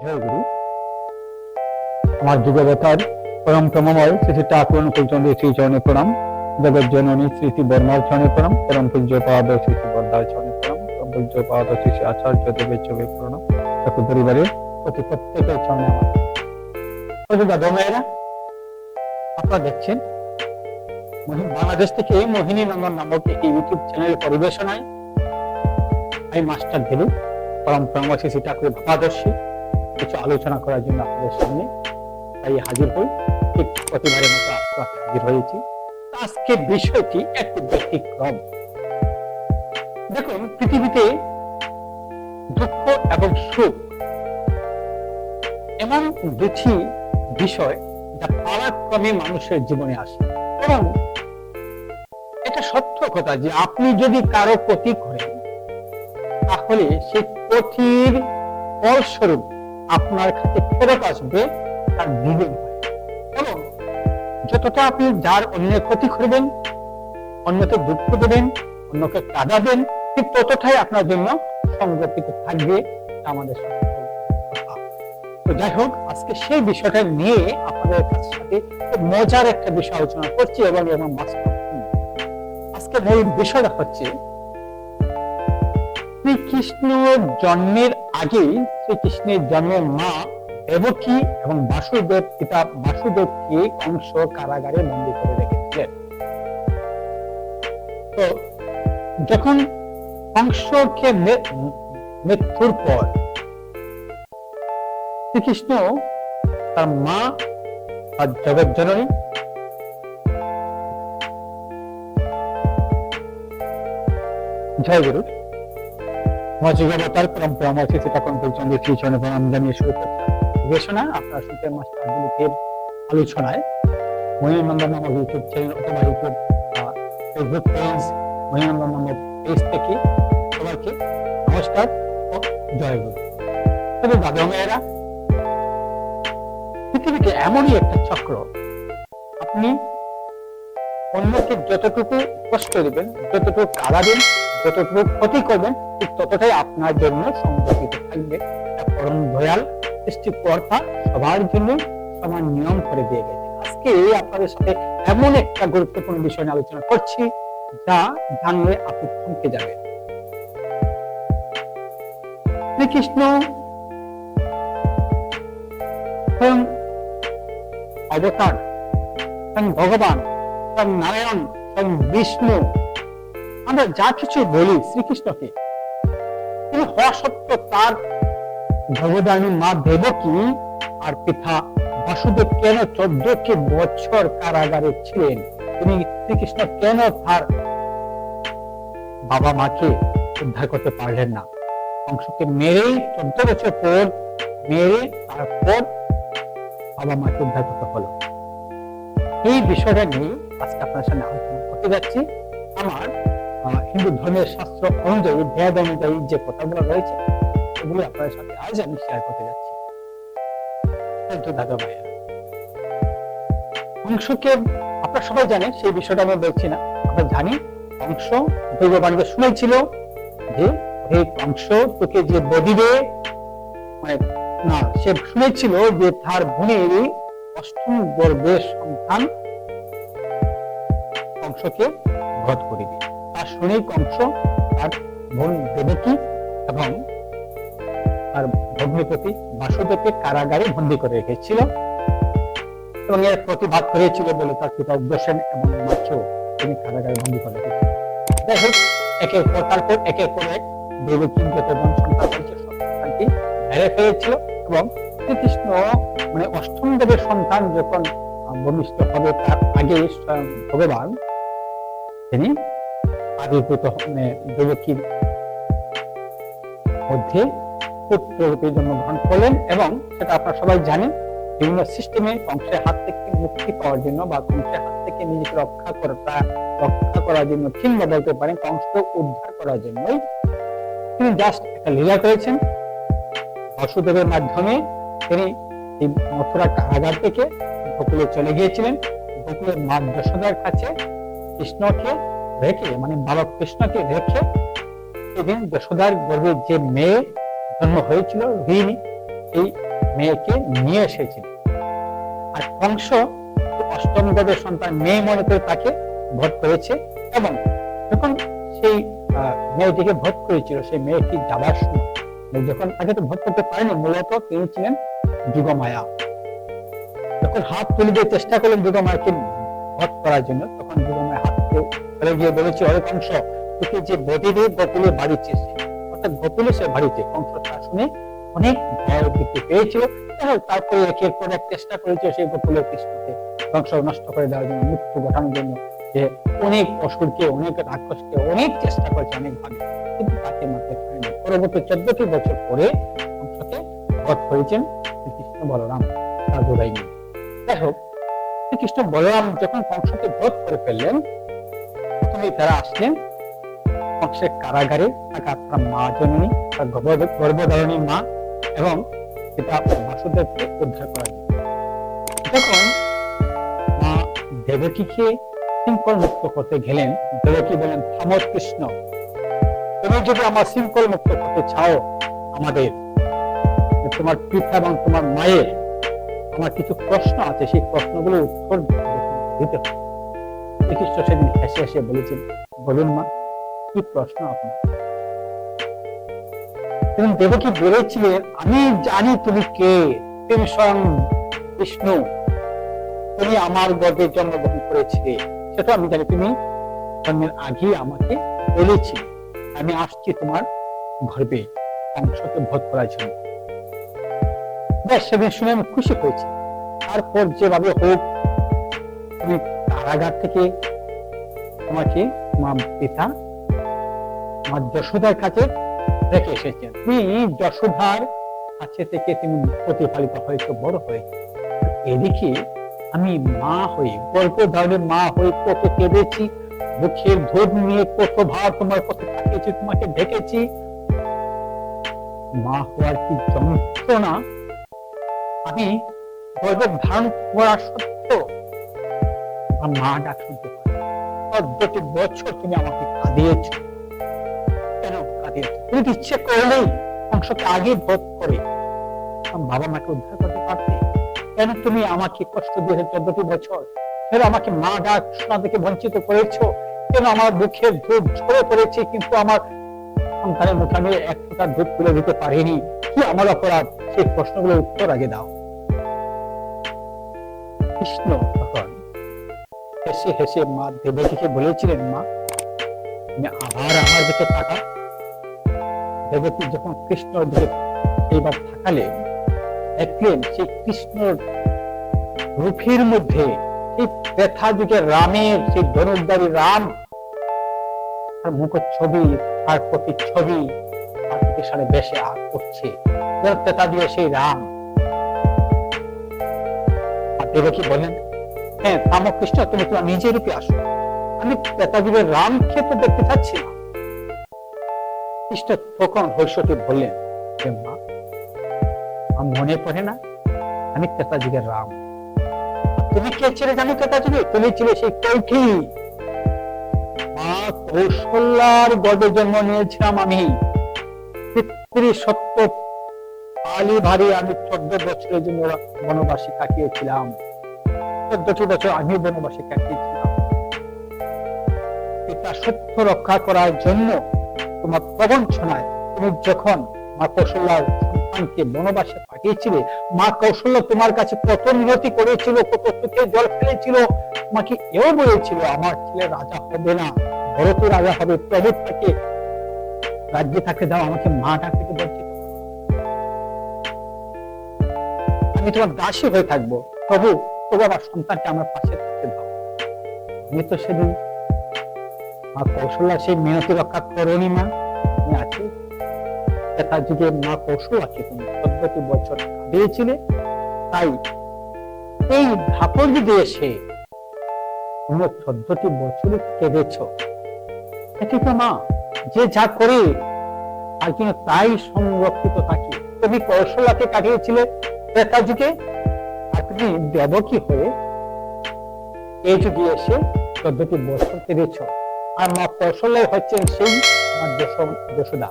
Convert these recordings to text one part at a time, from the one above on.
জয় গুরু। আমার যুগবতার পরম প্রমময় শ্রী ঠাকুর অনুকূলচন্দ্র শ্রী চরণে প্রণাম। জগৎ জননী শ্রী শ্রী বর্মার চরণে প্রণাম। পরম পূজ্য পাদ শ্রী শ্রী বর্দার চরণে প্রণাম। পরম পূজ্য পাদ শ্রী শ্রী আচার্য দেবের চরণে প্রণাম। ঠাকুর পরিবারের প্রত্যেকের চরণে আমার দাদা মায়েরা, আপনারা দেখছেন বাংলাদেশ থেকে মোহিনী নন্দন নামক একটি ইউটিউব চ্যানেল পরিবেশনায় আমি মাস্টার দেবু পরম প্রমময় শ্রী শ্রী ঠাকুরের ভাবাদর্শী কিছু আলোচনা করার জন্য আপনাদের সামনে তাই হাজির হই। ঠিক প্রতিবারের মতো আজকে হাজির হয়েছি। আজকে বিষয়টি একটু ব্যতিক্রম। দেখুন, পৃথিবীতে দুঃখ এবং সুখ এমন দুটি বিষয় যা পালাক্রমে মানুষের জীবনে আসে, এবং এটা সত্য কথা যে আপনি যদি কারো ক্ষতি করেন তাহলে সেই ক্ষতির ফলস্বরূপ আপনার কাছে ফেরত আসবে তার দ্বিগুণ। এবং যতটা আপনি যার অন্যের ক্ষতি করবেন, অন্যকে দুঃখ দেবেন, অন্যকে কাঁদাবেন, ঠিক ততটাই আপনার জন্য সংরক্ষিত থাকবে। আমাদের তো যাই হোক, আজকে সেই বিষয়টা নিয়ে আপনাদের সাথে মজার একটা বিষয় আলোচনা করছি এবং বাস্তব। আজকে মূল বিষয়টা হচ্ছে শ্রীকৃষ্ণ জন্মের আগে শ্রীকৃষ্ণের জন্মের মা দেবকী এবং বাসুদেব পিতা বাসুদেবকে কংস কারাগারে বন্দী করে রেখেছিলেন। তো যখন কংসকে মৃত্যুর পর শ্রীকৃষ্ণ তার মা বা জগৎ জননী জয় গুরু মজিগাবতার পরম প্রমময় শ্রী ঠাকুর অনুকূলচন্দ্র শ্রী চরণে প্রণাম জানিয়ে শুরু করছি গবেষণা। আপনার সাথে মাস্টার দিলীপের আলোচনায় মহিনন্দন নামক ইউটিউব চ্যানেল অথবা ইউটিউব ফেসবুক পেজ মহিনন্দন নামক পেজ থেকে সবাইকে নমস্কার ও জয় গুরু। তবে দাদা মেয়েরা, পৃথিবীতে এমনই একটা চক্র, আপনি অন্যকে যতটুকু কষ্ট দেবেন, যতটুকু কাঁদাবেন, যতটুকু ক্ষতি করবেন, ঠিক ততটাই আপনার জন্য সংরক্ষিত থাকবে। পরম দয়াল সৃষ্টিকর্তা সবার জন্য সমান নিয়ম করে দিয়ে গেছে। আজকে আপনাদের সাথে এমন একটা গুরুত্বপূর্ণ বিষয় নিয়ে আলোচনা করছি যা জানলে আপনি থমকে যাবেন। শ্রীকৃষ্ণ স্বয়ং অবতার, স্বয়ং ভগবান, স্বয়ং নারায়ণ, স্বয়ং বিষ্ণু, আমরা যা কিছু বলি শ্রীকৃষ্ণকে, কিন্তু হওয়া সত্ত্বেও তার ভগবানী মা দেবকী আর পিতা বাসুদেব কেন 14টি বছর কারাগারে ছিলেন? তিনি শ্রীকৃষ্ণ কেন তার বাবা মাকে উদ্ধার করতে পারলেন না? কংসকে মেরে 14 বছর পর মেরে তারপর বাবা মাকে উদ্ধার করতে হলো। এই বিষয়টা নিয়ে আজকে আপনার সামনে আলোচনা করতে যাচ্ছি। আমার হিন্দু ধর্মের শাস্ত্র অনুযায়ী, বেদ অনুযায়ী যে কথাগুলো রয়েছে সেগুলো আপনাদের সাথে আজ আমি শেয়ার করতে যাচ্ছি। দাদা ভাইয়েরা, কংসকে আপনারা সবাই জানেন, সেই বিষয়টা আমি বলছি না। আমরা জানি কংস ভগবানকে শুনেছিল যে হে কংস, তোকে যে বদিবে, মানে না, সে শুনেছিল যে তার বোনের 8ম গর্ভের সন্তান কংসকে বধ করিবে। তা শুনেই কংস তার বোন দেবকী এবং তার ভগ্নিপতি বাসুদেবকে কারাগারে বন্দী করে রেখেছিল এবং এর প্রতিবাদ করেছিল বলে তার পিতা উগ্রসেন এবং মাকেও তিনি কারাগারে বন্দী করে রেখেছিলেন। যাই হোক, একের পর তারপর একের পর এক দেবকী যতজন সন্তান হয়েছে সব সন্তানটি মেরে ফেলেছিল এবং শ্রীকৃষ্ণ মানে 8ম দেবের সন্তান যখন ভূমিষ্ঠ হবে তার আগে স্বয়ং ভগবান তিনি আবির্ভূত দেবকীর মধ্যে পুত্ররূপে জন্মগ্রহণ করলেন। এবং সেটা আপনারা সবাই জানেন, বিভিন্ন সিস্টেমে কংসের হাত থেকে মুক্তি পাওয়ার জন্য বা কংসের হাত থেকে নিজেকে রক্ষা করার জন্য, কিংবা বলতে পারেন কংসকে উদ্ধার করার জন্যই তিনি জাস্ট একটা লীলা করেছেন। বাসুদেবের মাধ্যমে তিনি এই মথুরা কারাগার থেকে গোকুলে চলে গিয়েছিলেন। গোকুলের মা যশোদার কাছে কৃষ্ণকে রেখে, মানে বালক কৃষ্ণকে রেখে, সেদিন যশোদার গর্ভে যে মেয়ে জন্ম হয়েছিল রোহিণী, এই মেয়েকে নিয়ে এসেছিল। আর কংস অষ্টম দেবের সন্তান মেয়ে মনে করে তাকে বধ করেছে, এবং যখন সেই মেয়েটিকে বধ করেছিল, সেই মেয়েটি যাবার সময় যখন তাকে তো বধ করতে পারেনি, মূলত তিনি ছিলেন যোগমায়া। যখন হাত তুলে দিয়ে চেষ্টা করলেন যোগমায়াকে বধ করার জন্য, তখন যোগমায়া হাত ফেলে গিয়ে বলেছে, অরে কংস, তোকে যে বেঁধে দিয়ে গোকুলে বাড়িতে, অর্থাৎ গোকুলে সে বাড়িতে। কংস তা শুনে অনেক ভয় ভীতি পেয়েছিল। তারপরে একের পর এক চেষ্টা করেছে সেই গোকুলের কৃষ্ণকে ধ্বংস নষ্ট করে দেওয়ার জন্য, মৃত্যু ঘটানোর জন্য। যে অনেক অসুরকে, অনেক রাক্ষসকে অনেক চেষ্টা করেছে, অনেক ভাবে, কিন্তু তাকে মারতে পারেনি। পরবর্তী 14টি বছর পরে কংসকে বধ করেছেন শ্রীকৃষ্ণ বলরাম তার দুরাই মিলে। যাই হোক, শ্রীকৃষ্ণ বলরাম যখন কংসকে বধ করে ফেললেন, প্রথমেই তারা আসলেন কংসের কারাগারে থাকা তার মা জননী, তার গর্ভধারণী মা, এবং পিতা বাসুদেবকে উদ্ধার করার জন্য। যখন মা দেবকীকে শৃঙ্খল মুক্ত করতে গেলেন, দেবকী বলেন, থামো কৃষ্ণ, তুমি যদি আমার শৃঙ্খল মুক্ত করতে চাও, আমাদের তোমার পিতা এবং তোমার মায়ের আমার কিছু প্রশ্ন আছে, সেই প্রশ্নগুলোর উত্তর দিতে হবে। শ্রীকৃষ্ণ সেদিন হেসে হেসে বলেছেন, বলুন মা, কি প্রশ্ন আপনার? এবং দেবকী বলেছিলেন, আমি জানি তুমি কে, তুমি স্বয়ং বিষ্ণু, তুমি আমার গর্ভে জন্মগ্রহণ করেছিলে, সেটা আমি জানি। তুমি জন্মের আগে আমাকে বলেছিলে আমি আসছি তোমার গর্ভে কংসকে বধ করার জন্য। বেশ, সেদিন শুনে আমি খুশি হয়েছি। তারপর যেভাবে হোক তুমি কারাগার থেকে তোমাকে তোমার পিতা আমার যশোদার কাছে রেখে এসেছেন। তুমি যশোদার কাছে থেকে তুমি প্রতিপালিত হয়েছে, বড় হয়েছে। এদিকে আমি মা হয়ে, গর্ভধারণের মা হয়ে কত কেঁদেছি, মুখের ধূপ নিয়ে কত ভার তোমার কথা তাকিয়েছি, তোমাকে ডেকেছি। মা হওয়ার কি যন্ত্রণা আমি গর্ভ ধারণ করা সত্ত্বেও আমার মা ডাক শুনতে পারি। 14টি বছর তুমি আমাকে কাঁদিয়েছ। কেন কাঁদিয়েছ? তুমি ইচ্ছে করলেই কংসকে আগে বধ করে বাবা মাকে উদ্ধার করতে পারতে। কেন তুমি আমাকে কষ্ট দিয়েছো 14টি বছর? কেন আমাকে মা ডাক শোনা থেকে বঞ্চিত করেছো? কেন আমার বুকের ধূপ ঝরে পড়েছে, কিন্তু আমার সন্তানের মুখে আমি এক ফোঁটা ধূপ তুলে দিতে পারিনি? কি আমার অপরাধ? সেই প্রশ্নগুলোর উত্তর আগে দাও। কৃষ্ণ তখন হেসে হেসে মা দেবকীকে বলেছিলেন, মা তুমি আবার আমার দিকে তাকা। দেবকী যখন কৃষ্ণর দিকে এইবার তাকালেন, দেখলেন সেই কৃষ্ণর রূপের মধ্যে সেই ব্যথা যুগের রামের, সেই ধনুর্ধারী রাম, তার মুখ ছবি, তার প্রতি ছবি তার থেকে সাড়ে বেশে করছে, ব্যথা দিয়ে সেই রাম। দেবকী বলেন, হ্যাঁ থামো কৃষ্ণ, তুমি তোমার নিজের রূপে আসো, আমি প্রেতাযুগের রামকে তো দেখতে চাচ্ছি না। কৃষ্ণ তখন হৈশকে বললেন, মা মনে পড়ে না আমি প্রেতাযুগের রাম? তুমি কে ছিলে জানো প্রেতাযুগে? তুমি ছিলে সেই কৈকেয়ী। মা কৌশল্যার গর্ভে জন্ম নিয়েছিলাম আমি। পিতৃ সত্য পালি ভারী আমি 14 বছরের জন্য বনবাসী কাটিয়েছিলাম। 14টি বছর আমি বনবাসী কাটিয়েছিলাম। পিতা সত্য রক্ষা করার জন্য তোমার প্রবঞ্চনায় তুমি যখন মা কৌশল্যার সন্তানকে বনবাসে পাঠিয়েছিলে, মা কৌশল্যা তোমার কাছে কত মিনতি করেছিল, কত চোখে জল ফেলেছিল, তোমাকে এও বলেছিল আমার ছেলে রাজা হবে না, ভরত রাজা হবে, প্রভু থাকে রাজ্যে থাকতে দাও, আমাকে মা ডাক থেকে বলছে আমি তোমার দাসী হয়ে থাকবো, প্রভু তবু আমার সন্তানকে আমার পাশে থাকতে দাও। আমি তো সেদিন মা কৌশল্যা সেই মিনতি রক্ষা করোনি। মা তুমি আছো, তার যুগে মা কৌশল্যাকে তুমি 14টি বছর দিয়েছিলে, তাই এই ধাপর যুগে এসে তুমি 14টি বছর কেঁদেছ। এটি তো মা যে যা করে আর কিন্তু তাই সংরক্ষিত থাকে। তুমি কৌশল্যাকে কাটিয়েছিলে ত্রেতা যুগে, আর তুমি দেবকী হয়ে এই যুগে এসে 14টি বছর কেঁদেছ। আর মা কৌশল্যা হচ্ছেন সেই আমার যশোদা।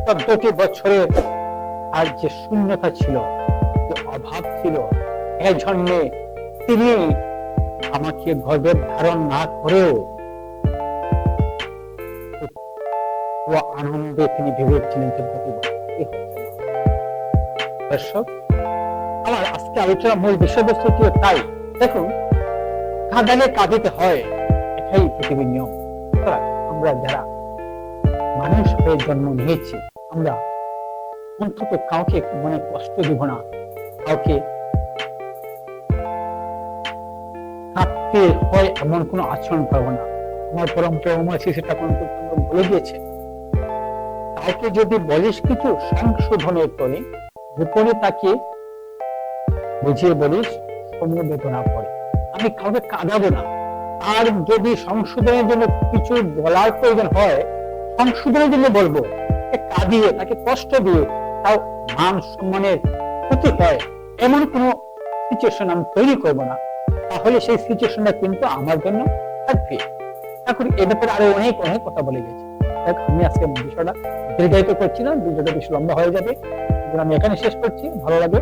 14টি বছরের আর যে শূন্যতা ছিল, যে অভাব ছিল, এই জন্যে তিনি আমাকে গর্ভে ধারণ না করেও ও আনন্দে তিনি ভেবেছিলেন যে দর্শক, আমার আজকে আলোচনা মূল বিষয়বস্তু ছিল তাই। দেখুন, কাঁদালে কাঁদিতে হয়, এটাই পৃথিবীর নিয়ম। আমরা যারা মানুষ হয়ে জন্ম নিয়েছি, আমরা অন্তত কাউকে মনে কষ্ট দিব না, কাউকে কাঁদতে হয় এমন কোনো আচরণ করবো না। আমার পরম প্রেমময় শিশু ঠাকুর বলে দিয়েছে, কাউকে যদি বলিস কিছু সংশোধনের তরে গোপনে তাকে বুঝিয়ে বলিস সমবেদনা পড়ে। আমি কাউকে কাঁদাবো না, আর যদি সংশোধনের জন্য কিছু বলার প্রয়োজন হয়, সংশোধনের জন্য বলবো। কাঁদিয়ে তাকে কষ্ট দিয়ে তাও মান সম্মানের ক্ষতি হয় এমন কোন সিচুয়েশন আমি তৈরি করবো না, তাহলে সেই সিচুয়েশনটা কিন্তু আমার জন্য থাকবে। এখন এ ব্যাপারে আরো অনেক অনেক কথা বলে গেছে। আমি আজকে বিষয়টা দীর্ঘায়িত করছি না, ভিডিওটা বেশি লম্বা হয়ে যাবে। আমি এখানে শেষ করছি। ভালো লাগে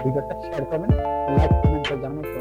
ভিডিওটা শেয়ার করবেন, লাইক কমেন্ট করে জানাবেন।